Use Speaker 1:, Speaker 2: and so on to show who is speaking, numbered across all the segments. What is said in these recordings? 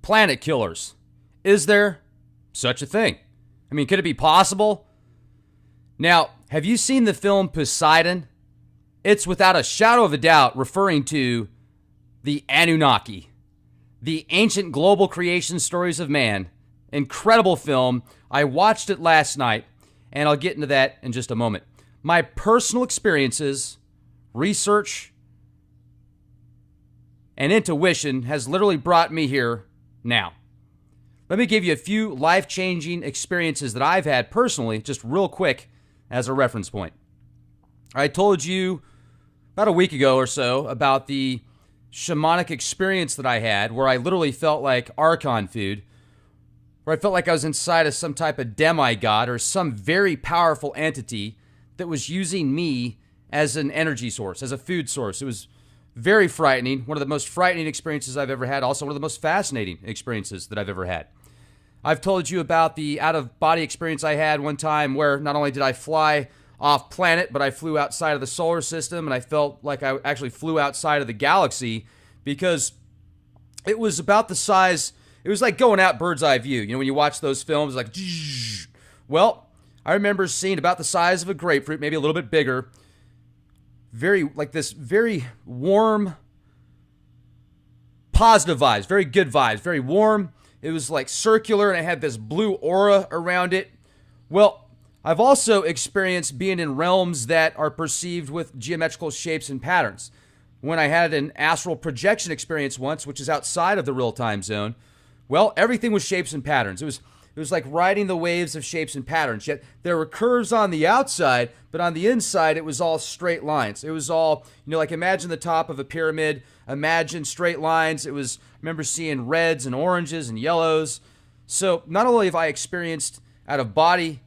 Speaker 1: planet killers. Is there such a thing? I mean, could it be possible? Now, have you seen the film Poseidon? It's without a shadow of a doubt referring to the Anunnaki, the ancient global creation stories of man. Incredible film. I watched it last night, and I'll get into that in just a moment. My personal experiences, research, and intuition has literally brought me here now. Let me give you a few life-changing experiences that I've had personally, just real quick, as a reference point. I told you about a week ago or so about the shamanic experience that I had where I literally felt like Archon food, where I felt like I was inside of some type of demigod or some very powerful entity that was using me as an energy source, as a food source. It was very frightening, one of the most frightening experiences I've ever had, also one of the most fascinating experiences that I've ever had. I've told you about the out-of-body experience I had one time where not only did I fly off planet, but I flew outside of the solar system, and I felt like I actually flew outside of the galaxy because it was about the size, it was like going out bird's eye view. You know, when you watch those films, like, well, I remember seeing about the size of a grapefruit, maybe a little bit bigger, like this very warm, positive vibes, very good vibes, very warm. It was like circular and it had this blue aura around it. Well, I've also experienced being in realms that are perceived with geometrical shapes and patterns. When I had an astral projection experience once, which is outside of the real time zone, well, everything was shapes and patterns. It was like riding the waves of shapes and patterns. Yet there were curves on the outside, but on the inside, it was all straight lines. It was all, like imagine the top of a pyramid. Imagine straight lines. I remember seeing reds and oranges and yellows. So not only have I experienced out-of-body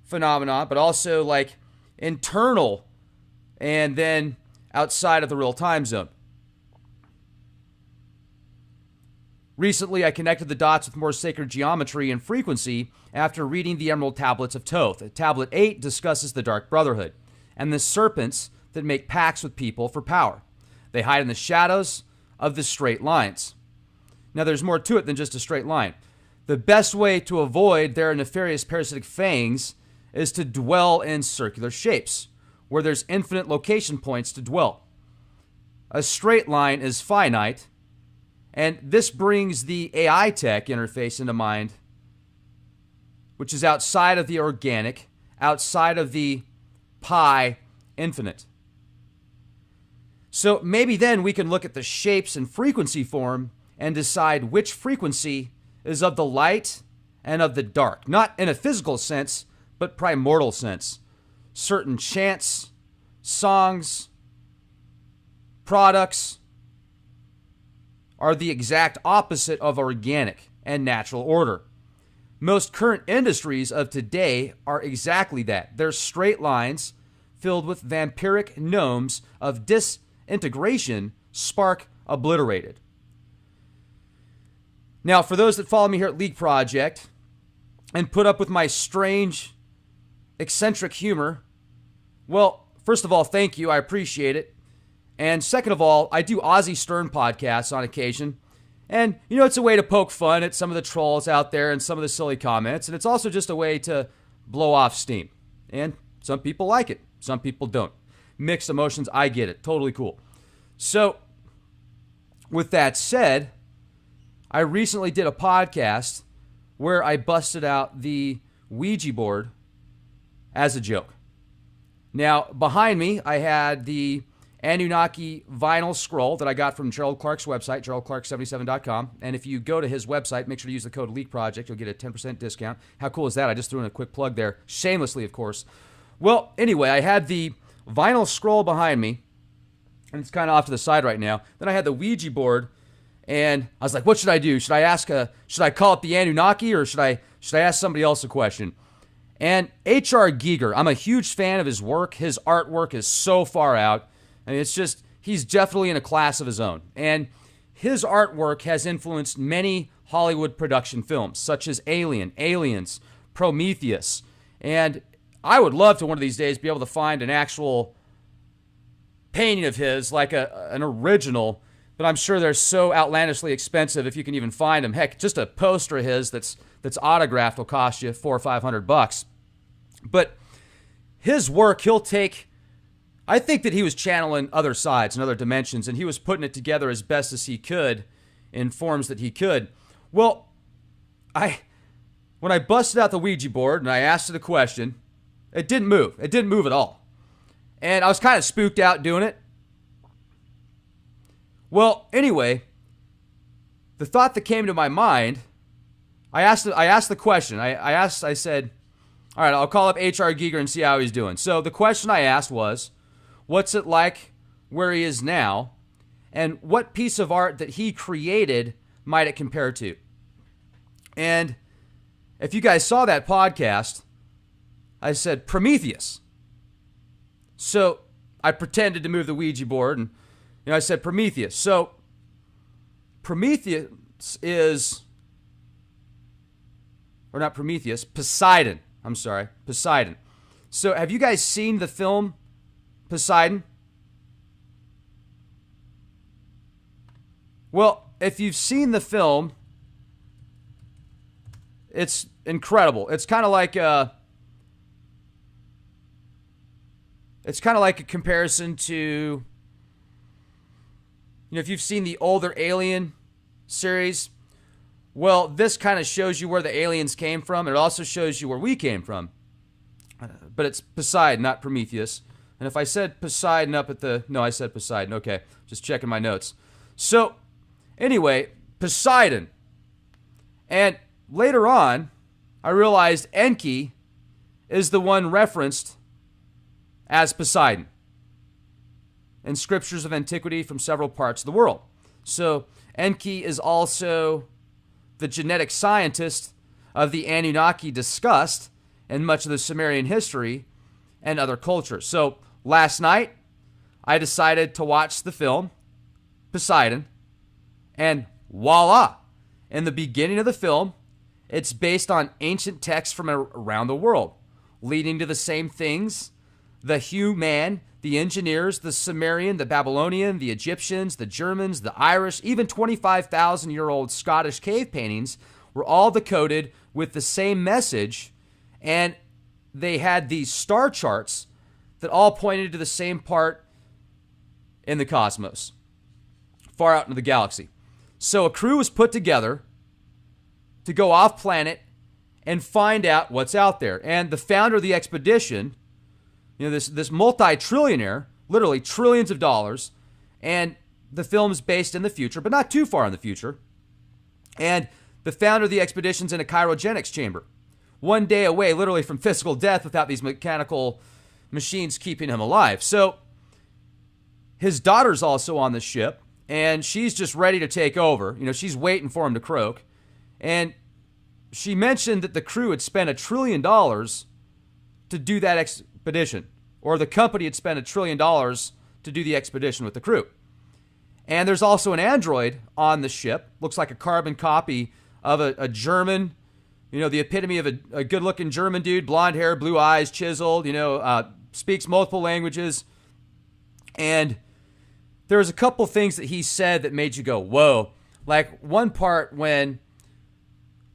Speaker 1: phenomena, but also like internal and then outside of the real time zone. Recently, I connected the dots with more sacred geometry and frequency after reading the Emerald Tablets of Thoth. Tablet 8 discusses the Dark Brotherhood and the serpents that make pacts with people for power. They hide in the shadows of the straight lines. Now, there's more to it than just a straight line. The best way to avoid their nefarious parasitic fangs is to dwell in circular shapes, where there's infinite location points to dwell. A straight line is finite, and this brings the AI tech interface into mind, which is outside of the organic, outside of the pi infinite. So maybe then we can look at the shapes and frequency form and decide which frequency is of the light and of the dark. Not in a physical sense, but primordial sense. Certain chants, songs, products are the exact opposite of organic and natural order. Most current industries of today are exactly that. They're straight lines filled with vampiric gnomes of disintegration, spark obliterated. Now, for those that follow me here at League Project and put up with my strange, eccentric humor, well, first of all, thank you. I appreciate it. And second of all, I do Ozzy Stern podcasts on occasion. And, it's a way to poke fun at some of the trolls out there and some of the silly comments. And it's also just a way to blow off steam. And some people like it. Some people don't. Mixed emotions, I get it. Totally cool. So, with that said, I recently did a podcast where I busted out the Ouija board as a joke. Now, behind me, I had the Anunnaki vinyl scroll that I got from Gerald Clark's website, geraldclark77.com. And if you go to his website, make sure to use the code Leak Project. You'll get a 10% discount. How cool is that? I just threw in a quick plug there, shamelessly, of course. Well, anyway, I had the vinyl scroll behind me, and it's kind of off to the side right now. Then I had the Ouija board, and I was like, what should I do? Should I call it the Anunnaki, or should I ask somebody else a question? And H.R. Giger, I'm a huge fan of his work. His artwork is so far out. I mean, it's just, he's definitely in a class of his own. And his artwork has influenced many Hollywood production films, such as Alien, Aliens, Prometheus. And I would love to one of these days be able to find an actual painting of his, like an original, but I'm sure they're so outlandishly expensive if you can even find them. Heck, just a poster of his that's autographed will cost you $400 or $500. But his work, he'll take. I think that he was channeling other sides and other dimensions, and he was putting it together as best as he could in forms that he could. Well, when I busted out the Ouija board and I asked it a question, it didn't move. It didn't move at all. And I was kind of spooked out doing it. Well, anyway, the thought that came to my mind, I asked the question. I said, all right, I'll call up H.R. Giger and see how he's doing. So the question I asked was, what's it like where he is now? And what piece of art that he created might it compare to? And if you guys saw that podcast, I said Prometheus. So I pretended to move the Ouija board and I said Prometheus. So Prometheus is, or not Prometheus, Poseidon. I'm sorry, Poseidon. So have you guys seen the film Poseidon? Well, if you've seen the film, it's incredible. It's kind of like a comparison to, if you've seen the older Alien series, well, this kind of shows you where the aliens came from. It also shows you where we came from. But it's Poseidon, not Prometheus. And if I said Poseidon no, I said Poseidon. Okay, just checking my notes. So, anyway, Poseidon. And later on, I realized Enki is the one referenced as Poseidon in scriptures of antiquity from several parts of the world. So Enki is also the genetic scientist of the Anunnaki discussed in much of the Sumerian history and other cultures. So last night, I decided to watch the film Poseidon, and voila! In the beginning of the film, it's based on ancient texts from around the world, leading to the same things: the human, the engineers, the Sumerian, the Babylonian, the Egyptians, the Germans, the Irish, even 25,000-year-old Scottish cave paintings were all decoded with the same message, and they had these star charts that all pointed to the same part in the cosmos, far out into the galaxy. So a crew was put together to go off planet and find out what's out there. And the founder of the expedition, this multi-trillionaire, literally trillions of dollars, and the film's based in the future, but not too far in the future. And the founder of the expedition's in a cryogenics chamber, one day away, literally, from physical death without these mechanical machines keeping him alive. So his daughter's also on the ship, and she's just ready to take over. She's waiting for him to croak. And she mentioned that the crew had spent $1 trillion to do that expedition, or the company had spent $1 trillion to do the expedition with the crew. And there's also an android on the ship, looks like a carbon copy of a German, the epitome of a good-looking German dude, blonde hair, blue eyes, chiseled, speaks multiple languages. And there was a couple things that he said that made you go, whoa. Like one part when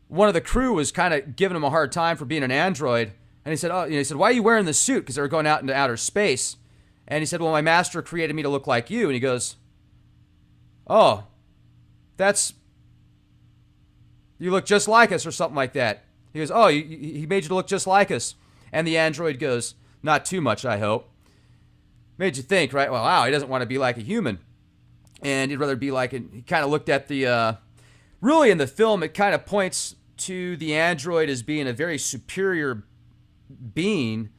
Speaker 1: one of the crew was kind of giving him a hard time for being an android. And he said, why are you wearing this suit? Because they were going out into outer space. And he said, well, my master created me to look like you. And he goes, oh, you look just like us, or something like that. He goes, oh, he made you to look just like us. And the android goes, not too much, I hope. Made you think, right? Well, wow, he doesn't want to be like a human. And he'd rather be like, he kind of looked at really in the film, it kind of points to the android as being a very superior being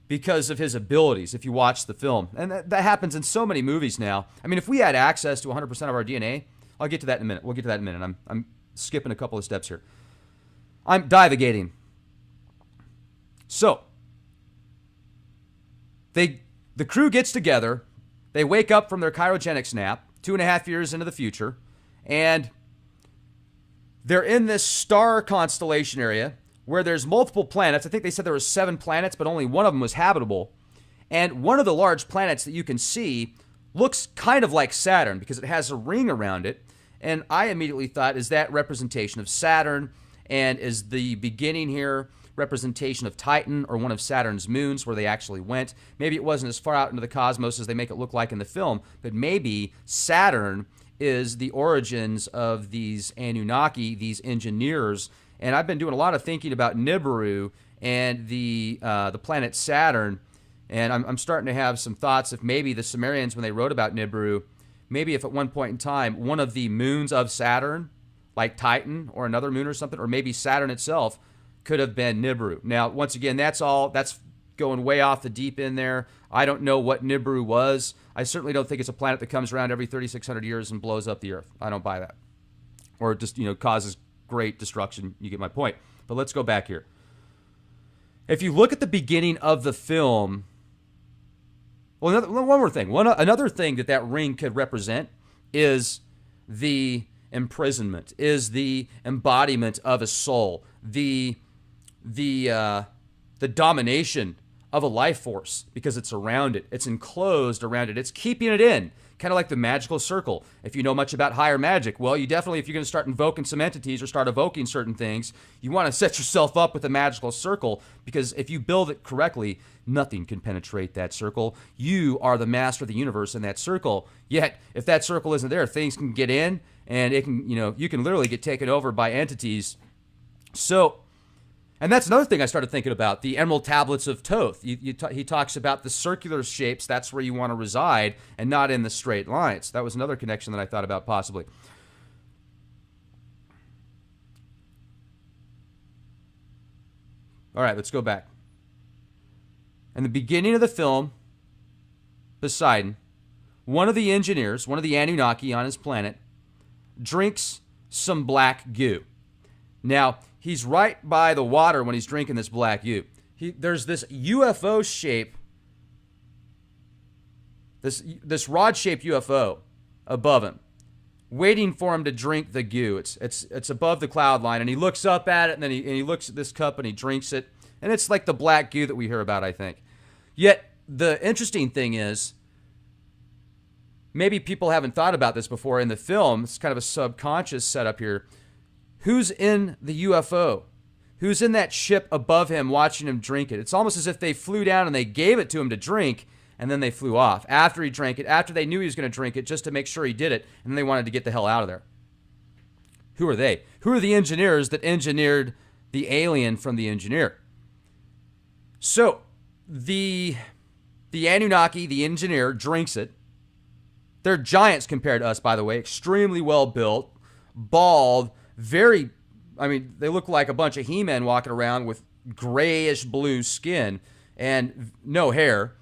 Speaker 1: because of his abilities, if you watch the film. And that happens in so many movies now. I mean, if we had access to 100% of our DNA, I'll get to that in a minute. We'll get to that in a minute. I'm skipping a couple of steps here. I'm divagating. So, the crew gets together. They wake up from their cryogenics nap 2.5 years into the future, and they're in this star constellation area where there's multiple planets. I think they said there were 7 planets, but only one of them was habitable. And one of the large planets that you can see looks kind of like Saturn because it has a ring around it. And I immediately thought, is that representation of Saturn? And is the beginning here representation of Titan or one of Saturn's moons where they actually went? Maybe it wasn't as far out into the cosmos as they make it look like in the film, but maybe Saturn is the origins of these Anunnaki, these engineers. And I've been doing a lot of thinking about Nibiru and the planet Saturn, and I'm starting to have some thoughts if maybe the Sumerians, when they wrote about Nibiru, maybe if at one point in time one of the moons of Saturn, like Titan or another moon or something, or maybe Saturn itself, could have been Nibiru. Now, once again, that's going way off the deep end there. I don't know what Nibiru was. I certainly don't think it's a planet that comes around every 3,600 years and blows up the Earth. I don't buy that. Or just, causes great destruction. You get my point. But let's go back here. If you look at the beginning of the film, well, one more thing. Another thing that ring could represent is the imprisonment, is the embodiment of a soul, the domination of a life force, because it's around it. It's enclosed around it. It's keeping it in, kind of like the magical circle. If you know much about higher magic, well, you definitely, if you're going to start invoking some entities or start evoking certain things, you want to set yourself up with a magical circle, because if you build it correctly, nothing can penetrate that circle. You are the master of the universe in that circle. Yet, if that circle isn't there, things can get in, and it can, you can literally get taken over by entities. So, and that's another thing I started thinking about, the Emerald Tablets of Thoth. He talks about the circular shapes, that's where you want to reside, and not in the straight lines. That was another connection that I thought about possibly. All right, let's go back. In the beginning of the film, Poseidon, one of the engineers, one of the Anunnaki on his planet, drinks some black goo. Now, he's right by the water when he's drinking this black goo. There's this UFO shape, this rod-shaped UFO above him, waiting for him to drink the goo. It's above the cloud line, and he looks up at it, and then he looks at this cup and he drinks it, and it's like the black goo that we hear about, I think. Yet the interesting thing is, maybe people haven't thought about this before in the film. It's kind of a subconscious setup here. Who's in the UFO? Who's in that ship above him watching him drink it? It's almost as if they flew down and they gave it to him to drink, and then they flew off after he drank it, after they knew he was going to drink it, just to make sure he did it, and then they wanted to get the hell out of there. Who are they? Who are the engineers that engineered the alien from the engineer? So, the Anunnaki, the engineer, drinks it. They're giants compared to us, by the way. Extremely well built, bald, very, they look like a bunch of He-Men walking around with grayish blue skin and no hair.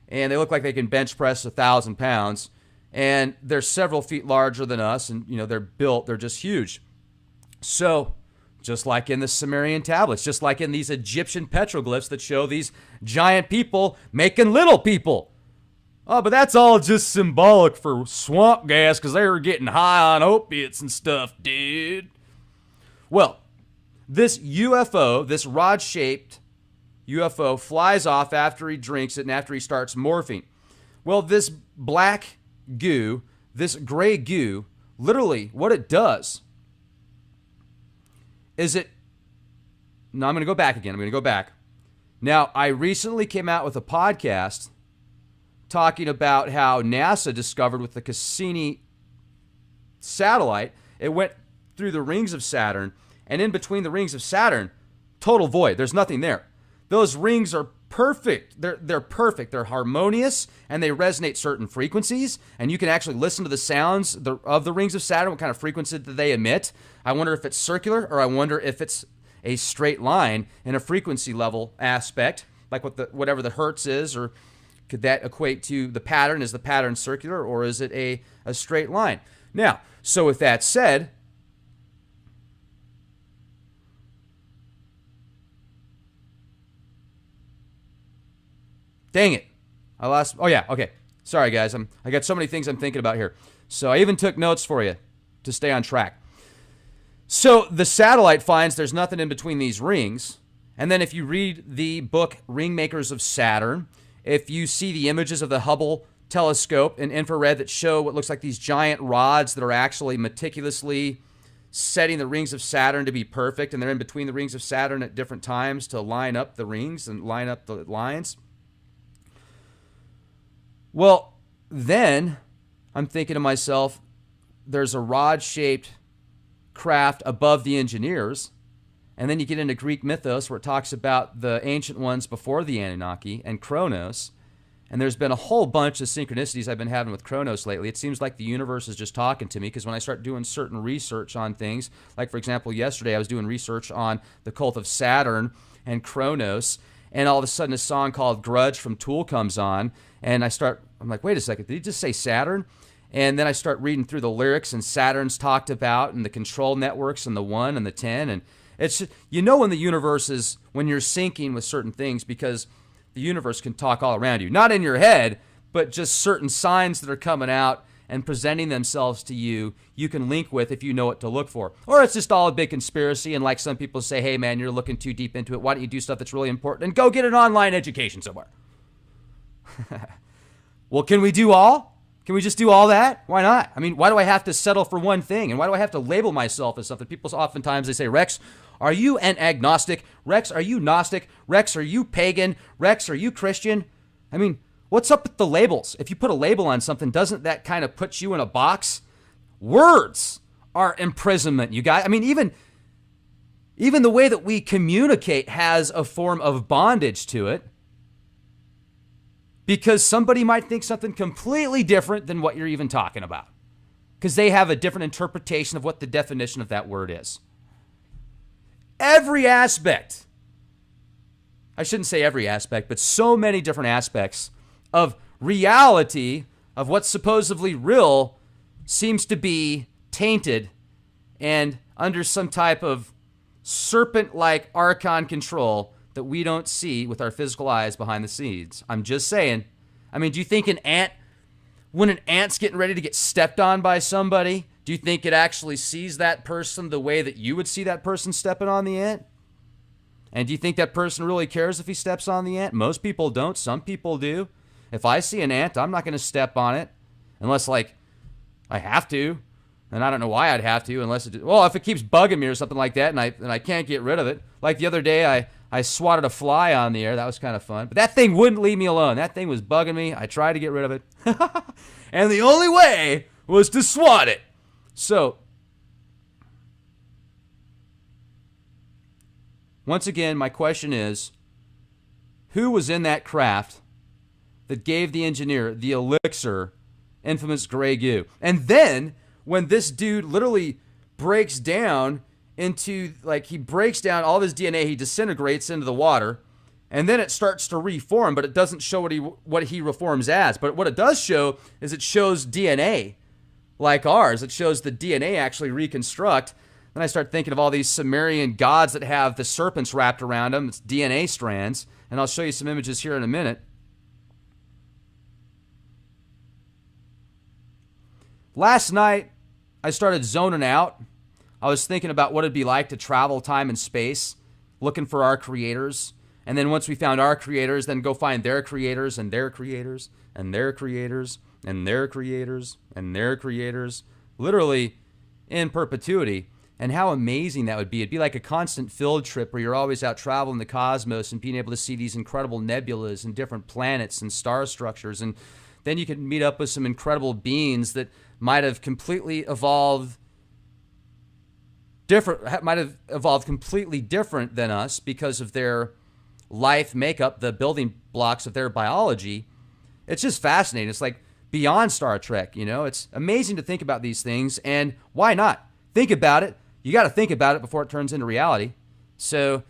Speaker 1: And they look like they can bench press 1,000 pounds. And they're several feet larger than us. And, they're just huge. So, just like in the Sumerian tablets, just like in these Egyptian petroglyphs that show these giant people making little people. Oh, but that's all just symbolic for swamp gas because they were getting high on opiates and stuff, dude. Well, this UFO, this rod-shaped UFO, flies off after he drinks it and after he starts morphing. Well, this black goo, this gray goo, literally what it does is no, I'm going to go back again. I'm going to go back. Now, I recently came out with a podcast talking about how NASA discovered with the Cassini satellite, it went through the rings of Saturn, and in between the rings of Saturn, total void. There's nothing there. Those rings are perfect. They're perfect. They're harmonious, and they resonate certain frequencies, and you can actually listen to the sounds of the rings of Saturn, what kind of frequency do they emit. I wonder if it's circular, or I wonder if it's a straight line in a frequency level aspect, like whatever the hertz is, or could that equate to the pattern? Is the pattern circular, or is it a straight line? Now, so with that said, dang it. I lost. Oh, yeah. Okay. Sorry, guys. I got so many things I'm thinking about here. So I even took notes for you to stay on track. So the satellite finds there's nothing in between these rings. And then if you read the book Ringmakers of Saturn, if you see the images of the Hubble telescope in infrared that show what looks like these giant rods that are actually meticulously setting the rings of Saturn to be perfect, and they're in between the rings of Saturn at different times to line up the rings and line up the lines. Well, then I'm thinking to myself, there's a rod-shaped craft above the engineers, and then you get into Greek mythos where it talks about the ancient ones before the Anunnaki and Kronos. And there's been a whole bunch of synchronicities I've been having with Kronos lately. It seems like the universe is just talking to me, because when I start doing certain research on things, like for example, yesterday I was doing research on the cult of Saturn and Kronos, and all of a sudden a song called Grudge from Tool comes on, and I'm like, wait a second, did he just say Saturn? And then I start reading through the lyrics, and Saturn's talked about, and the control networks, and the 1 and the 10, and it's just, when the universe is, when you're syncing with certain things, because the universe can talk all around you. Not in your head, but just certain signs that are coming out and presenting themselves to you, you can link with if you know what to look for. Or it's just all a big conspiracy, and like some people say, hey man, you're looking too deep into it. Why don't you do stuff that's really important and go get an online education somewhere? Well, can we do all? Can we just do all that? Why not? I mean, why do I have to settle for one thing? And why do I have to label myself as something? People oftentimes, they say, Rex, are you an agnostic? Rex, are you Gnostic? Rex, are you pagan? Rex, are you Christian? I mean, what's up with the labels? If you put a label on something, doesn't that kind of put you in a box? Words are imprisonment, you guys. I mean, even the way that we communicate has a form of bondage to it, because somebody might think something completely different than what you're even talking about, because they have a different interpretation of what the definition of that word is. Every aspect, I shouldn't say every aspect, but so many different aspects of reality, of what's supposedly real, seems to be tainted and under some type of serpent-like archon control that we don't see with our physical eyes behind the scenes. I'm just saying. I mean, do you think when an ant's getting ready to get stepped on by somebody, do you think it actually sees that person the way that you would see that person stepping on the ant? And do you think that person really cares if he steps on the ant? Most people don't. Some people do. If I see an ant, I'm not going to step on it unless, like, I have to. And I don't know why I'd have to unless if it keeps bugging me or something like that and I can't get rid of it. Like the other day, I swatted a fly on the air. That was kind of fun. But that thing wouldn't leave me alone. That thing was bugging me. I tried to get rid of it. And the only way was to swat it. So, once again, my question is, who was in that craft that gave the engineer the elixir, infamous gray goo? And then, when this dude literally breaks down into, like, he breaks down all of his DNA, he disintegrates into the water, and then it starts to reform, but it doesn't show what he reforms as. But what it does show is it shows DNA like ours. It shows the DNA actually reconstruct. Then I start thinking of all these Sumerian gods that have the serpents wrapped around them. It's DNA strands. And I'll show you some images here in a minute. Last night, I started zoning out. I was thinking about what it'd be like to travel time and space, looking for our creators. And then once we found our creators, then go find their creators and their creators and their creators and their creators and their creators, literally in perpetuity. And how amazing that would be. It'd be like a constant field trip where you're always out traveling the cosmos and being able to see these incredible nebulas and different planets and star structures. And then you could meet up with some incredible beings that might have completely evolved completely different than us because of their life makeup, the building blocks of their biology. It's just fascinating. It's like beyond Star Trek, you know? It's amazing to think about these things, and why not? Think about it. You got to think about it before it turns into reality. So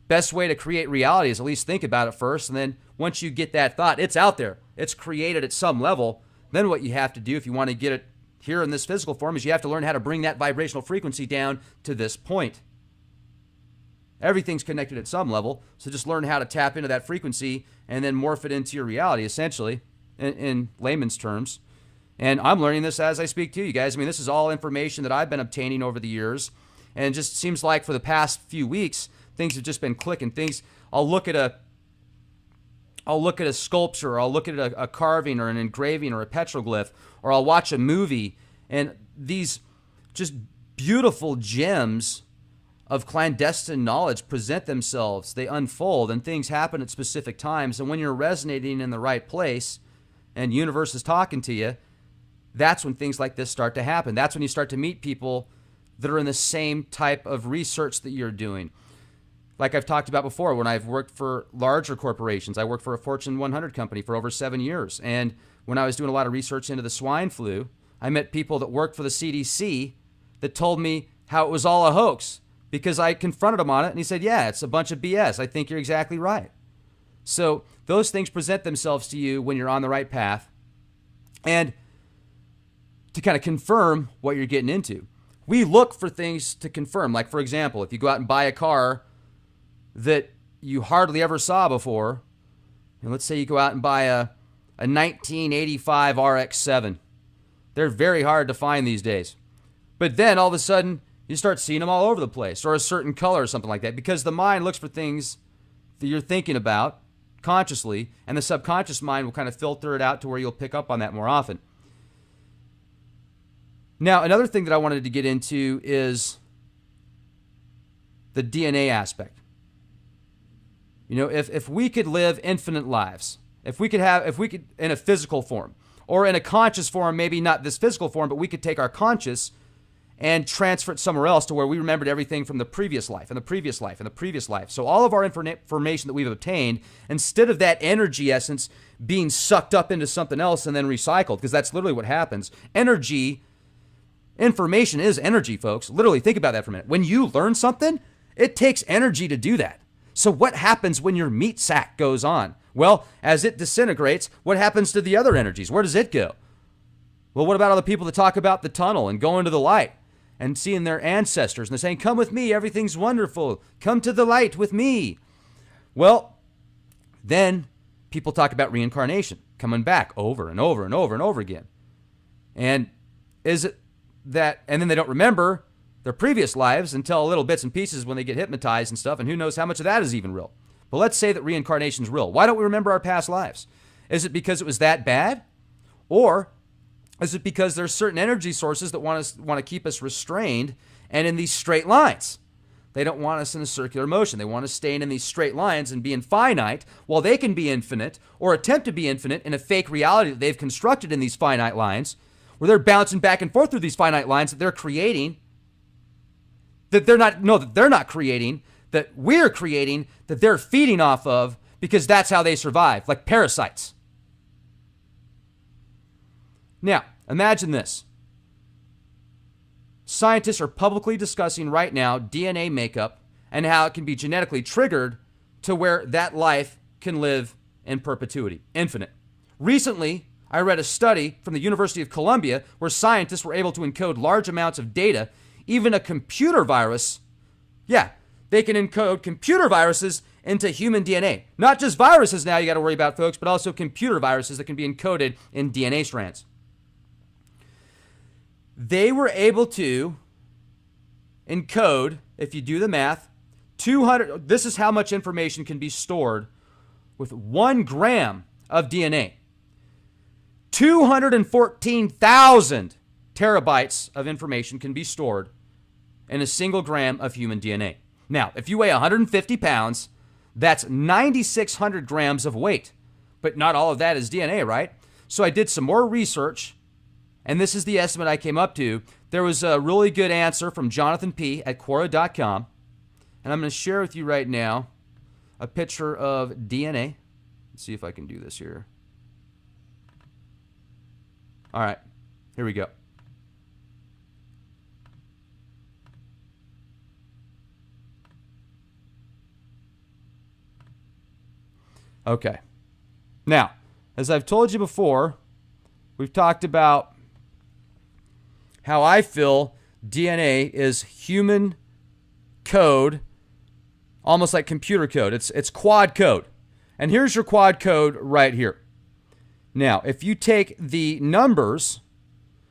Speaker 1: best way to create reality is at least think about it first, and then once you get that thought, it's out there. It's created at some level. Then what you have to do if you want to get it here in this physical form is you have to learn how to bring that vibrational frequency down to this point. Everything's connected at some level, so just learn how to tap into that frequency and then morph it into your reality, essentially, in layman's terms. And I'm learning this as I speak to you guys. I mean, this is all information that I've been obtaining over the years, and it just seems like for the past few weeks, things have just been clicking. I'll look at I'll look at a sculpture, or I'll look at a carving or an engraving or a petroglyph, or I'll watch a movie, and these just beautiful gems of clandestine knowledge present themselves. They unfold, and things happen at specific times. And when you're resonating in the right place and universe is talking to you, that's when things like this start to happen. That's when you start to meet people that are in the same type of research that you're doing. Like I've talked about before, when I've worked for larger corporations, I worked for a Fortune 100 company for over 7 years. And when I was doing a lot of research into the swine flu, I met people that worked for the CDC that told me how it was all a hoax, because I confronted him on it, and he said, yeah, it's a bunch of BS. I think you're exactly right. So those things present themselves to you when you're on the right path, and to kind of confirm what you're getting into. We look for things to confirm. Like, for example, if you go out and buy a car that you hardly ever saw before, and let's say you go out and buy a 1985 RX-7. They're very hard to find these days. But then all of a sudden, you start seeing them all over the place, or a certain color or something like that, because the mind looks for things that you're thinking about consciously, and the subconscious mind will kind of filter it out to where you'll pick up on that more often. Now, another thing that I wanted to get into is the DNA aspect. You know, if we could live infinite lives, if we could in a physical form, or in a conscious form, maybe not this physical form, but we could take our conscious and transfer it somewhere else to where we remembered everything from the previous life and the previous life and the previous life. So all of our information that we've obtained, instead of that energy essence being sucked up into something else and then recycled, because that's literally what happens. Information is energy, folks. Literally, think about that for a minute. When you learn something, it takes energy to do that. So what happens when your meat sack goes on? Well, as it disintegrates, what happens to the other energies? Where does it go? Well, what about all the people that talk about the tunnel and going to the light and seeing their ancestors, and they're saying, come with me, everything's wonderful. Come to the light with me. Well, then people talk about reincarnation, coming back over and over and over and over again. And is it that, and then they don't remember their previous lives until little bits and pieces when they get hypnotized and stuff, and who knows how much of that is even real. But let's say that reincarnation is real. Why don't we remember our past lives? Is it because it was that bad? Or is it because there's certain energy sources that want to keep us restrained and in these straight lines? They don't want us in a circular motion. They want us staying in these straight lines and being finite, while they can be infinite or attempt to be infinite in a fake reality that they've constructed in these finite lines, where they're bouncing back and forth through these finite lines that they're creating, that they're not creating, that we're creating, that they're feeding off of, because that's how they survive, like parasites. Now, imagine this. Scientists are publicly discussing right now DNA makeup and how it can be genetically triggered to where that life can live in perpetuity, infinite. Recently, I read a study from the University of Columbia where scientists were able to encode large amounts of data. Even a computer virus, they can encode computer viruses into human DNA. Not just viruses now you got to worry about, folks, but also computer viruses that can be encoded in DNA strands. They were able to encode, if you do the math, 200, this is how much information can be stored with 1 gram of DNA. 214,000 terabytes of information can be stored in a single gram of human DNA. Now, if you weigh 150 pounds, that's 9,600 grams of weight. But not all of that is DNA, right? So I did some more research, and this is the estimate I came up to. There was a really good answer from Jonathan P. at Quora.com, and I'm going to share with you right now a picture of DNA. Let's see if I can do this here. All right, here we go. Okay. Now, as I've told you before, we've talked about how I feel DNA is human code, almost like computer code. It's quad code. And here's your quad code right here. Now, if you take the numbers,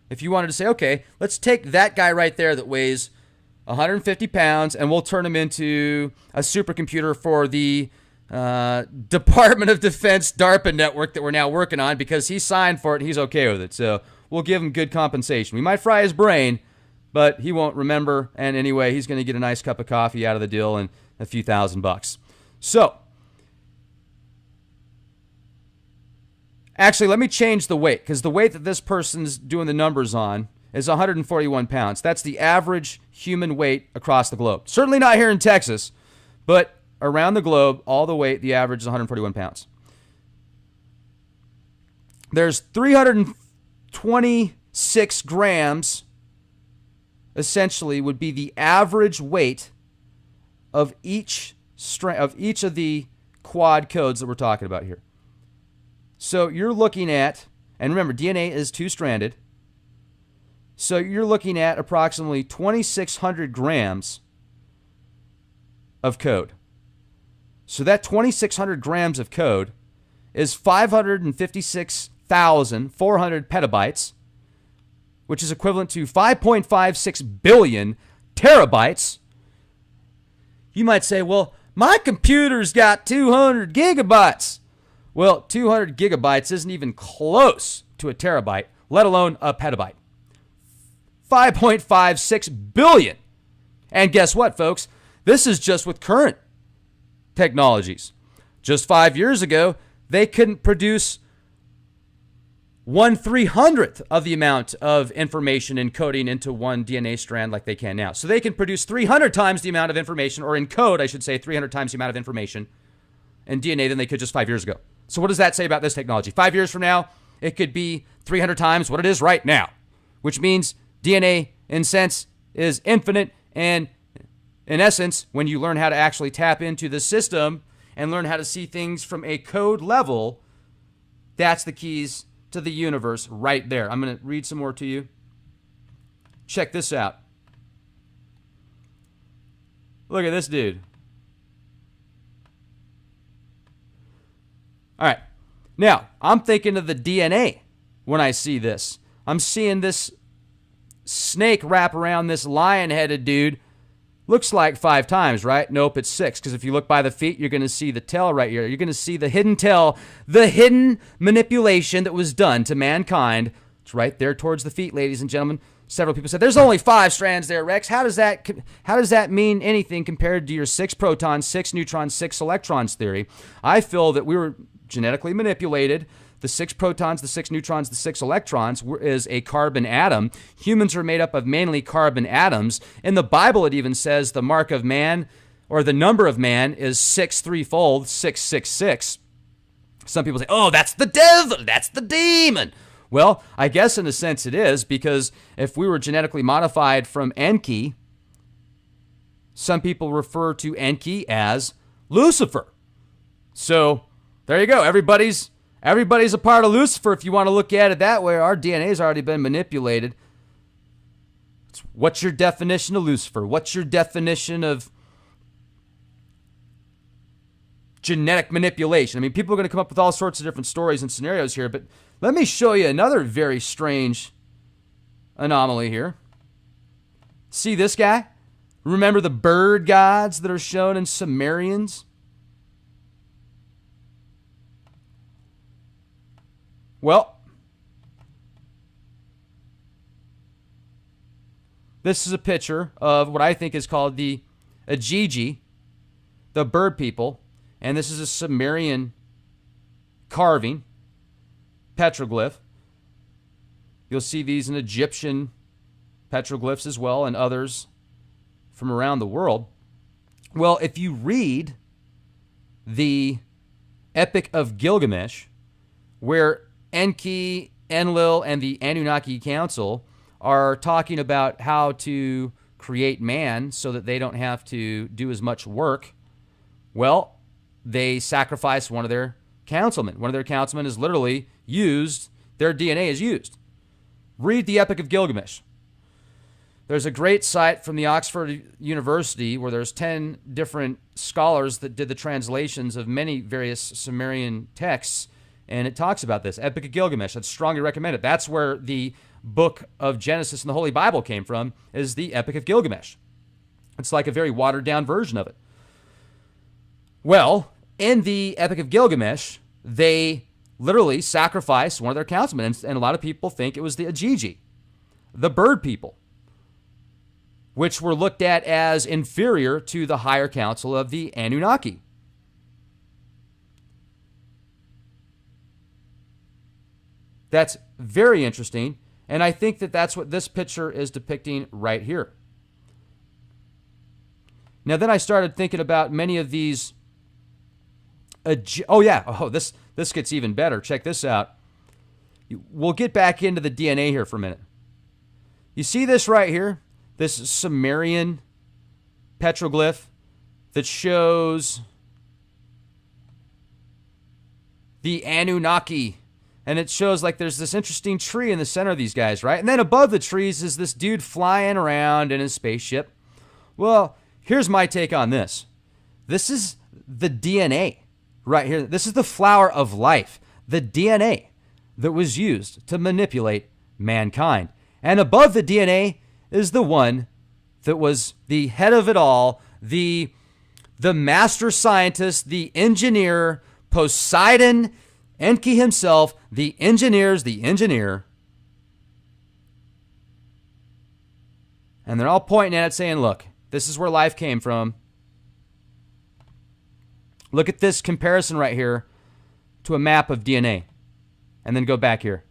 Speaker 1: if you wanted to say, okay, let's take that guy right there that weighs 150 pounds and we'll turn him into a supercomputer for the Department of Defense DARPA network that we're now working on because he signed for it and he's okay with it. So we'll give him good compensation. We might fry his brain, but he won't remember. And anyway, he's going to get a nice cup of coffee out of the deal and a few $1,000. So, actually, let me change the weight because the weight that this person's doing the numbers on is 141 pounds. That's the average human weight across the globe. Certainly not here in Texas, but around the globe, all the weight, the average is 141 pounds. There's 326 grams, essentially, would be the average weight of each of the quad codes that we're talking about here. So you're looking at, and remember, DNA is two-stranded, so you're looking at approximately 2,600 grams of code. So that 2,600 grams of code is 556,400 petabytes, which is equivalent to 5.56 billion terabytes. You might say, well, my computer's got 200 gigabytes. Well, 200 gigabytes isn't even close to a terabyte, let alone a petabyte. 5.56 billion. And guess what, folks? This is just with current technologies. Just 5 years ago, they couldn't produce 1/300th of the amount of information encoding into one DNA strand like they can now. So they can produce 300 times the amount of information, or encode, I should say, 300 times the amount of information in DNA than they could just 5 years ago. So what does that say about this technology? 5 years from now, it could be 300 times what it is right now, which means DNA, in sense, is infinite. And in essence, when you learn how to actually tap into the system and learn how to see things from a code level, that's the keys to the universe right there. I'm going to read some more to you. Check this out. Look at this dude. All right. Now, I'm thinking of the DNA when I see this. I'm seeing this snake wrap around this lion-headed dude. Looks like 5 times, right? Nope, it's 6. Because if you look by the feet, you're going to see the tail right here. You're going to see the hidden tail, the hidden manipulation that was done to mankind. It's right there towards the feet, ladies and gentlemen. Several people said, there's only 5 strands there, Rex. How does that mean anything compared to your 6 protons, 6 neutrons, 6 electrons theory? I feel that we were genetically manipulated. The 6 protons, the 6 neutrons, the 6 electrons is a carbon atom. Humans are made up of mainly carbon atoms. In the Bible, it even says the mark of man, or the number of man, is 6 threefold, 666. Some people say, oh, that's the devil, that's the demon. Well, I guess in a sense it is, because if we were genetically modified from Enki, some people refer to Enki as Lucifer. So there you go. Everybody's a part of Lucifer if you want to look at it that way. Our DNA's already been manipulated. What's your definition of Lucifer? What's your definition of genetic manipulation? I mean, people are going to come up with all sorts of different stories and scenarios here, but let me show you another very strange anomaly here. See this guy? Remember the bird gods that are shown in Sumerians? Well, this is a picture of what I think is called the Ajiji, the bird people, and this is a Sumerian carving, petroglyph. You'll see these in Egyptian petroglyphs as well, and others from around the world. Well, if you read the Epic of Gilgamesh, where Enki, Enlil, and the Anunnaki Council are talking about how to create man so that they don't have to do as much work, well, they sacrifice one of their councilmen. One of their councilmen is literally used, their DNA is used. Read the Epic of Gilgamesh. There's a great site from the Oxford University where there's 10 different scholars that did the translations of many various Sumerian texts, and it talks about this. Epic of Gilgamesh. I'd strongly recommend it. That's where the book of Genesis in the Holy Bible came from, is the Epic of Gilgamesh. It's like a very watered-down version of it. Well, in the Epic of Gilgamesh, they literally sacrificed one of their councilmen, and a lot of people think it was the Ajiji, the bird people, which were looked at as inferior to the higher council of the Anunnaki. That's very interesting, and I think that that's what this picture is depicting right here. Now, then I started thinking about many of these. This gets even better. Check this out. We'll get back into the DNA here for a minute. You see this right here? This Sumerian petroglyph that shows the Anunnaki. And it shows like there's this interesting tree in the center of these guys, right? And then above the trees is this dude flying around in his spaceship. Well, here's my take on this. This is the DNA right here. This is the flower of life, the DNA that was used to manipulate mankind. And above the DNA is the one that was the head of it all, the master scientist, the engineer, Poseidon, Enki himself, the engineer. And they're all pointing at it saying, look, this is where life came from. Look at this comparison right here to a map of DNA. And then go back here.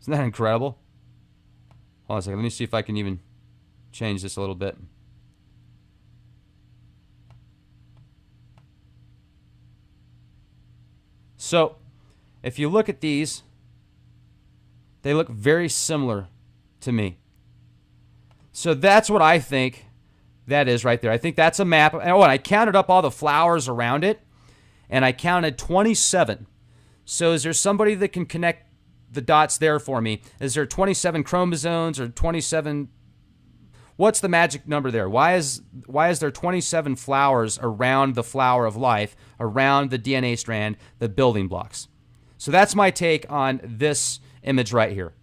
Speaker 1: Isn't that incredible? Hold on a second. Let me see if I can even change this a little bit. So, if you look at these, they look very similar to me. So that's what I think that is right there. I think that's a map. And I counted up all the flowers around it, and I counted 27. So is there somebody that can connect the dots there for me? Is there 27 chromosomes or 27? What's the magic number there? Why is there 27 flowers around the flower of life, around the DNA strand, the building blocks? So that's my take on this image right here.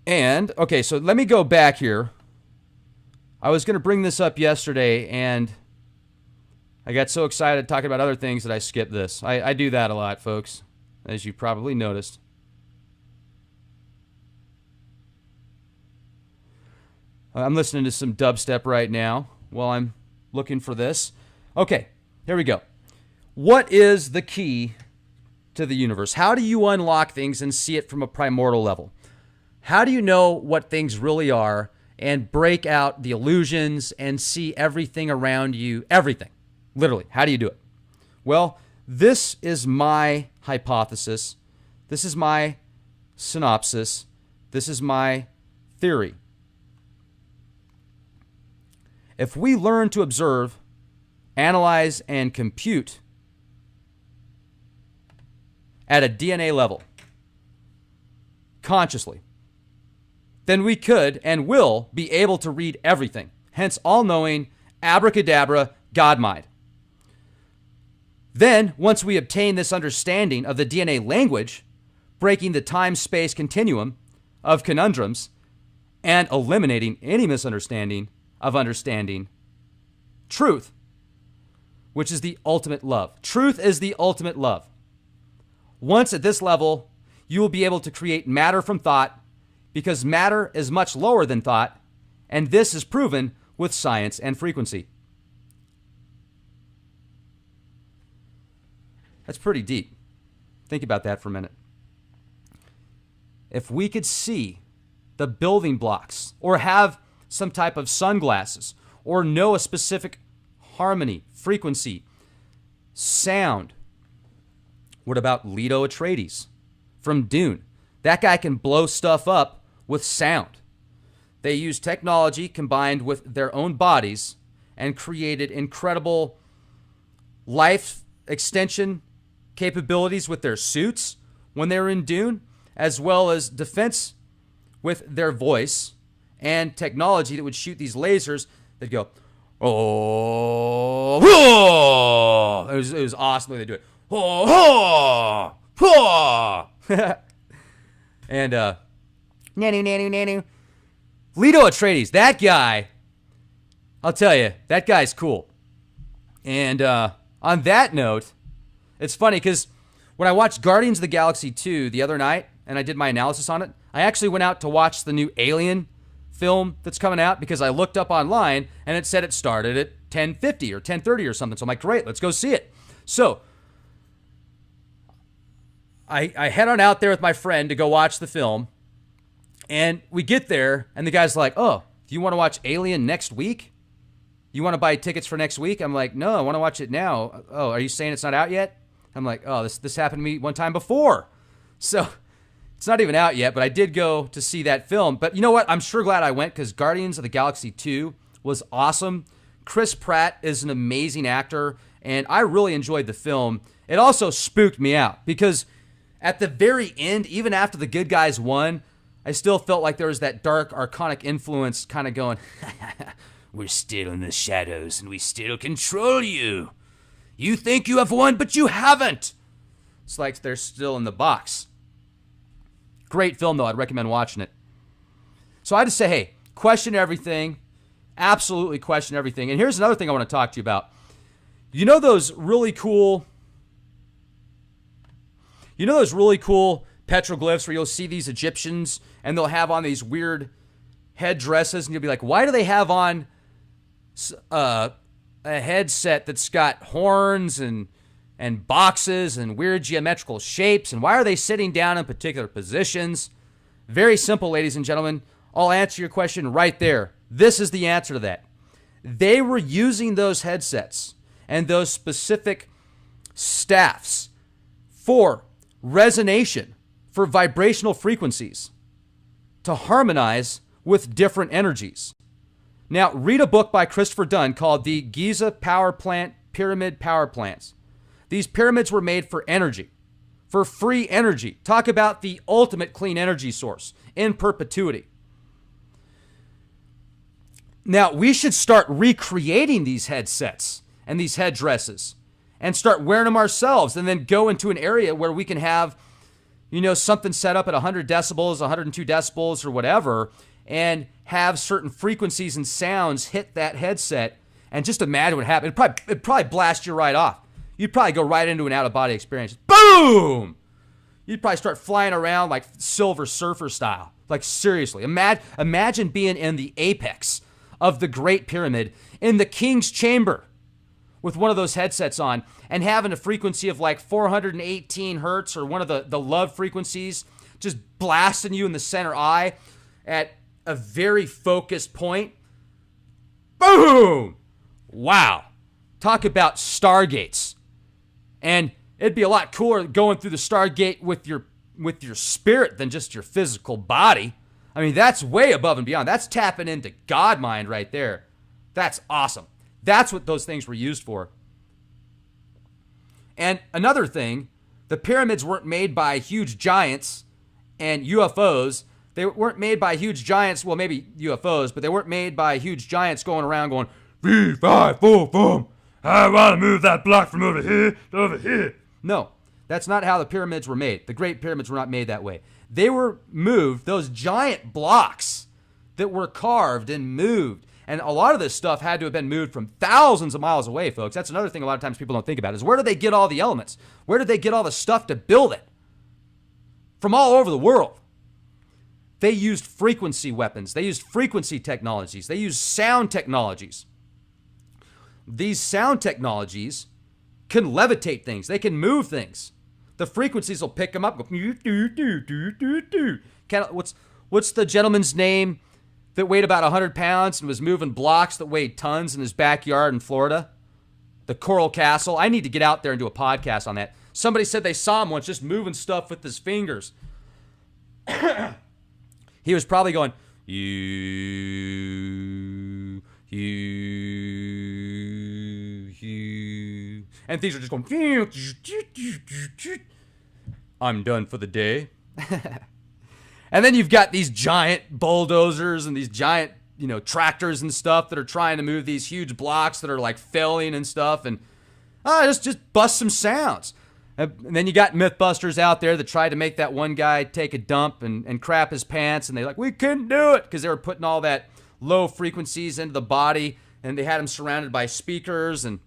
Speaker 1: And, okay, so let me go back here. I was going to bring this up yesterday, and I got so excited talking about other things that I skipped this. I do that a lot, folks, as you probably noticed. I'm listening to some dubstep right now while I'm looking for this. Okay, here we go. What is the key to the universe? How do you unlock things and see it from a primordial level? How do you know what things really are and break out the illusions and see everything around you? Everything. Literally. How do you do it? Well, this is my hypothesis. This is my synopsis. This is my theory. If we learn to observe, analyze, and compute at a DNA level, consciously, then we could and will be able to read everything. Hence, all-knowing, abracadabra, God mind. Then, once we obtain this understanding of the DNA language, breaking the time-space continuum of conundrums and eliminating any misunderstanding of understanding truth, which is the ultimate love. Truth is the ultimate love. Once at this level, you will be able to create matter from thought, because matter is much lower than thought, and this is proven with science and frequency. That's pretty deep. Think about that for a minute. If we could see the building blocks, or have some type of sunglasses, or know a specific harmony, frequency, sound. What about Leto Atreides from Dune? That guy can blow stuff up with sound. They used technology combined with their own bodies and created incredible life extension capabilities with their suits when they were in Dune, as well as defense with their voice and technology that would shoot these lasers that go, Oh, oh. It was awesome the way they do it. Oh, oh, oh. And nanu. Leto Atreides, that guy, I'll tell you, that guy's cool. And on that note, it's funny because when I watched Guardians of the Galaxy 2 the other night and I did my analysis on it, I actually went out to watch the new Alien film that's coming out because I looked up online and it said it started at 10:50 or 10:30 or something. So I'm like, great, let's go see it. So I head on out there with my friend to go watch the film. And we get there, and the guy's like, oh, do you want to watch Alien next week? You want to buy tickets for next week? I'm like, no, I want to watch it now. Oh, are you saying it's not out yet? I'm like, oh, this happened to me one time before. So it's not even out yet, but I did go to see that film. But you know what? I'm sure glad I went because Guardians of the Galaxy 2 was awesome. Chris Pratt is an amazing actor, and I really enjoyed the film. It also spooked me out because at the very end, even after the good guys won, I still felt like there was that dark, archonic influence kind of going, we're still in the shadows and we still control you. You think you have won, but you haven't. It's like they're still in the box. Great film, though. I'd recommend watching it. So I just say, hey, question everything. Absolutely question everything. And here's another thing I want to talk to you about. You know those really cool petroglyphs where you'll see these Egyptians and they'll have on these weird headdresses and you'll be like, why do they have on a headset that's got horns and boxes and weird geometrical shapes, and why are they sitting down in particular positions? Very simple, ladies and gentlemen. I'll answer your question right there. This is the answer to that. They were using those headsets and those specific staffs for resonation, for vibrational frequencies, to harmonize with different energies. Now, read a book by Christopher Dunn called The Giza Power Plant Pyramid Power Plants. These pyramids were made for energy, for free energy. Talk about the ultimate clean energy source in perpetuity. Now, we should start recreating these headsets and these headdresses and start wearing them ourselves, and then go into an area where we can have, something set up at 100 decibels, 102 decibels, or whatever, and have certain frequencies and sounds hit that headset, and just imagine what happened. It'd probably blast you right off. You'd probably go right into an out-of-body experience. Boom! You'd probably start flying around like Silver Surfer style. Like, seriously. Imagine being in the apex of the Great Pyramid, in the King's Chamber, with one of those headsets on, and having a frequency of like 418 hertz, or one of the love frequencies, just blasting you in the center eye at a very focused point. Boom! Wow. Talk about stargates. And it'd be a lot cooler going through the stargate with your spirit than just your physical body. I mean, that's way above and beyond. That's tapping into God mind right there. That's awesome. That's what those things were used for. And another thing, the pyramids weren't made by huge giants and UFOs. They weren't made by huge giants, well, maybe UFOs, but they weren't made by huge giants going around going, 3, 5, 4, 5. I want to move that block from over here to over here. No, that's not how the pyramids were made. The Great Pyramids were not made that way. They were moved, those giant blocks that were carved and moved. And a lot of this stuff had to have been moved from thousands of miles away, folks. That's another thing a lot of times people don't think about is where did they get all the elements? Where did they get all the stuff to build it? From all over the world. They used frequency weapons. They used frequency technologies. They used sound technologies. These sound technologies can levitate things. They can move things. The frequencies will pick them up. Go, what's the gentleman's name that weighed about 100 pounds and was moving blocks that weighed tons in his backyard in Florida? The Coral Castle. I need to get out there and do a podcast on that. Somebody said they saw him once just moving stuff with his fingers. He was probably going, you. And things are just going, I'm done for the day. And then you've got these giant bulldozers and these giant, tractors and stuff that are trying to move these huge blocks that are like failing and stuff, and just bust some sounds. And then you got Mythbusters out there that tried to make that one guy take a dump and crap his pants, and they're like, we couldn't do it because they were putting all that low frequencies into the body, and they had him surrounded by speakers. And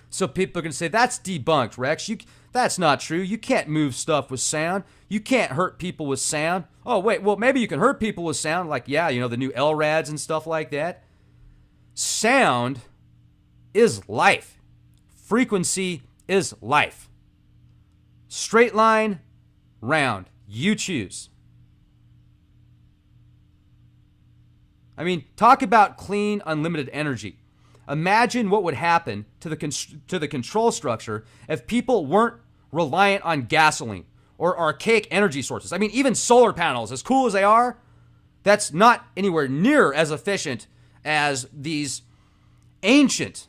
Speaker 1: so people are going to say, that's debunked, Rex. That's not true. You can't move stuff with sound. You can't hurt people with sound. Oh, wait, well, maybe you can hurt people with sound, like, the new LRADs and stuff like that. Sound is life. Frequency is life. Straight line, round. You choose. I mean, talk about clean, unlimited energy. Imagine what would happen to the control structure if people weren't reliant on gasoline or archaic energy sources. I mean, even solar panels, as cool as they are, that's not anywhere near as efficient as these ancient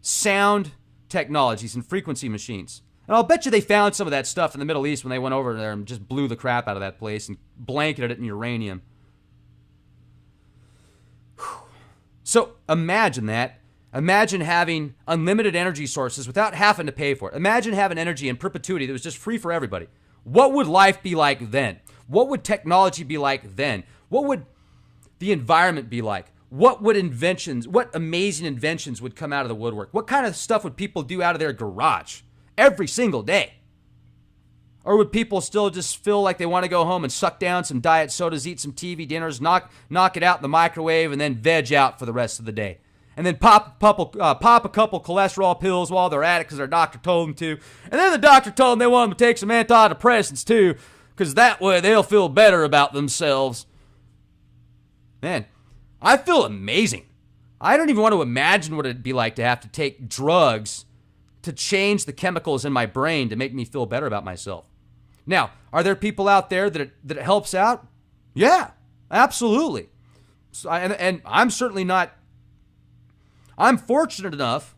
Speaker 1: sound technologies and frequency machines. And I'll bet you they found some of that stuff in the Middle East when they went over there and just blew the crap out of that place and blanketed it in uranium. So imagine that. Imagine having unlimited energy sources without having to pay for it. Imagine having energy in perpetuity that was just free for everybody. What would life be like then? What would technology be like then? What would the environment be like? What amazing inventions would come out of the woodwork? What kind of stuff would people do out of their garage every single day? Or would people still just feel like they want to go home and suck down some diet sodas, eat some TV dinners, knock it out in the microwave, and then veg out for the rest of the day? And then pop a couple cholesterol pills while they're at it because their doctor told them to. And then the doctor told them they want them to take some antidepressants too, because that way they'll feel better about themselves. Man, I feel amazing. I don't even want to imagine what it'd be like to have to take drugs to change the chemicals in my brain to make me feel better about myself. Now, are there people out there that it helps out? Yeah, absolutely. So, and I'm certainly not. I'm fortunate enough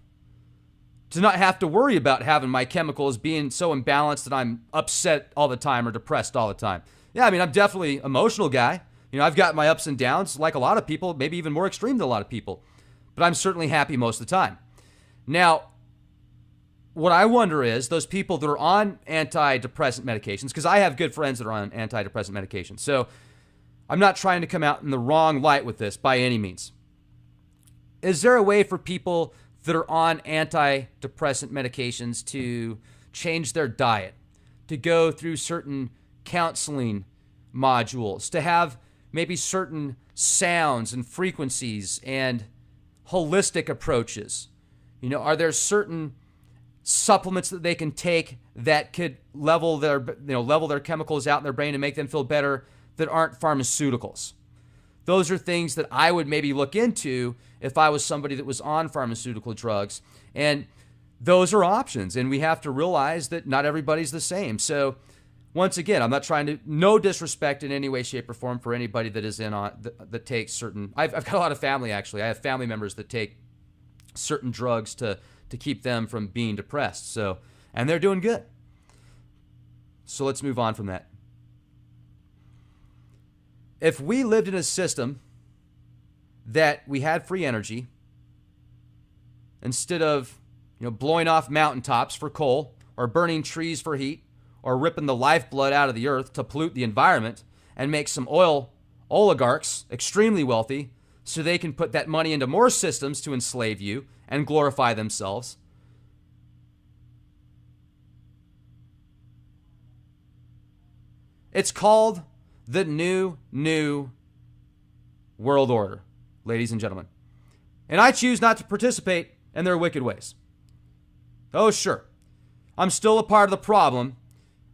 Speaker 1: to not have to worry about having my chemicals being so imbalanced that I'm upset all the time or depressed all the time. Yeah, I mean, I'm definitely an emotional guy. I've got my ups and downs like a lot of people, maybe even more extreme than a lot of people. But I'm certainly happy most of the time. Now, what I wonder is those people that are on antidepressant medications, because I have good friends that are on antidepressant medications. So I'm not trying to come out in the wrong light with this by any means. Is there a way for people that are on antidepressant medications to change their diet, to go through certain counseling modules, to have maybe certain sounds and frequencies and holistic approaches? Are there certain supplements that they can take that could level their chemicals out in their brain and make them feel better that aren't pharmaceuticals? Those are things that I would maybe look into if I was somebody that was on pharmaceutical drugs. And those are options. And we have to realize that not everybody's the same. So once again, I'm not trying to, no disrespect in any way, shape, or form for anybody that is that takes certain, I've got a lot of family actually. I have family members that take certain drugs to keep them from being depressed. So, and they're doing good. So let's move on from that. If we lived in a system that we had free energy, instead of blowing off mountaintops for coal or burning trees for heat or ripping the lifeblood out of the earth to pollute the environment and make some oil oligarchs extremely wealthy so they can put that money into more systems to enslave you and glorify themselves. It's called the new world order, ladies and gentlemen. And I choose not to participate in their wicked ways. Oh, sure. I'm still a part of the problem,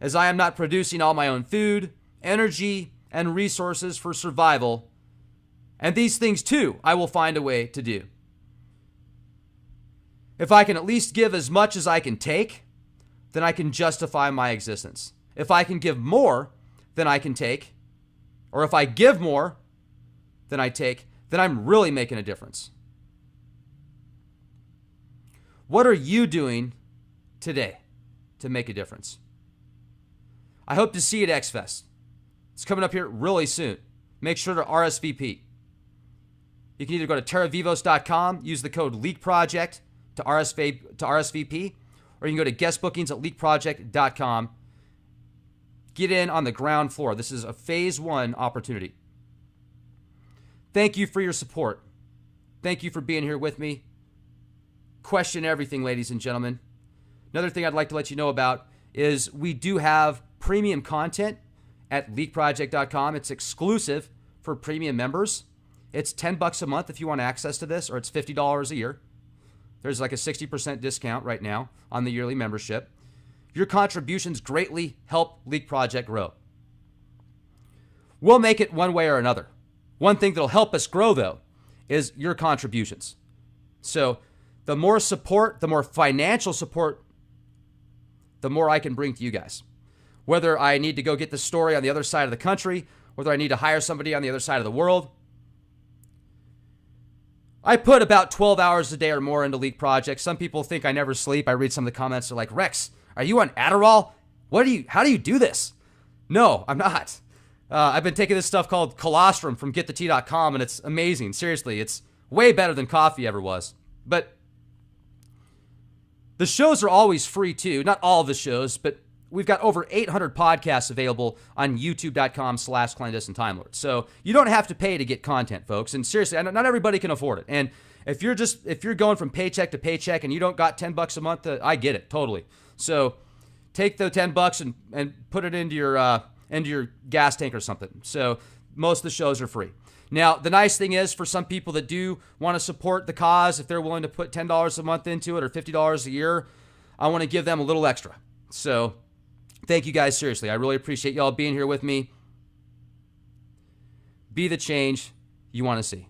Speaker 1: as I am not producing all my own food, energy, and resources for survival. And these things, too, I will find a way to do. If I can at least give as much as I can take, then I can justify my existence. If I can give more than I can take, or if I give more than I take, then I'm really making a difference. What are you doing today to make a difference? I hope to see you at X-Fest. It's coming up here really soon. Make sure to RSVP. You can either go to terravivos.com, use the code LeakProject to RSVP, or you can go to guestbookings at leakproject.com. Get in on the ground floor. This is a phase 1 opportunity. Thank you for your support. Thank you for being here with me. Question everything, ladies and gentlemen. Another thing I'd like to let you know about is we do have premium content at leakproject.com. It's exclusive for premium members. It's $10 a month if you want access to this, or it's $50 a year. There's like a 60% discount right now on the yearly membership. Your contributions greatly help Leak Project grow. We'll make it one way or another. One thing that'll help us grow, though, is your contributions. So the more support, the more financial support, the more I can bring to you guys. Whether I need to go get the story on the other side of the country, whether I need to hire somebody on the other side of the world. I put about 12 hours a day or more into Leak Project. Some people think I never sleep. I read some of the comments. They're like, Rex, are you on Adderall? How do you do this? No, I'm not. I've been taking this stuff called colostrum from getthetea.com, and it's amazing. Seriously, it's way better than coffee ever was. But the shows are always free too. Not all of the shows, but we've got over 800 podcasts available on youtube.com/clandestine time lord. So you don't have to pay to get content, folks. And seriously, not everybody can afford it. And if you're going from paycheck to paycheck and you don't got $10 a month, I get it totally. So take the $10 and put it into your gas tank or something. So most of the shows are free. Now, the nice thing is for some people that do want to support the cause, if they're willing to put $10 a month into it or $50 a year, I want to give them a little extra. So thank you guys, seriously. I really appreciate y'all being here with me. Be the change you want to see.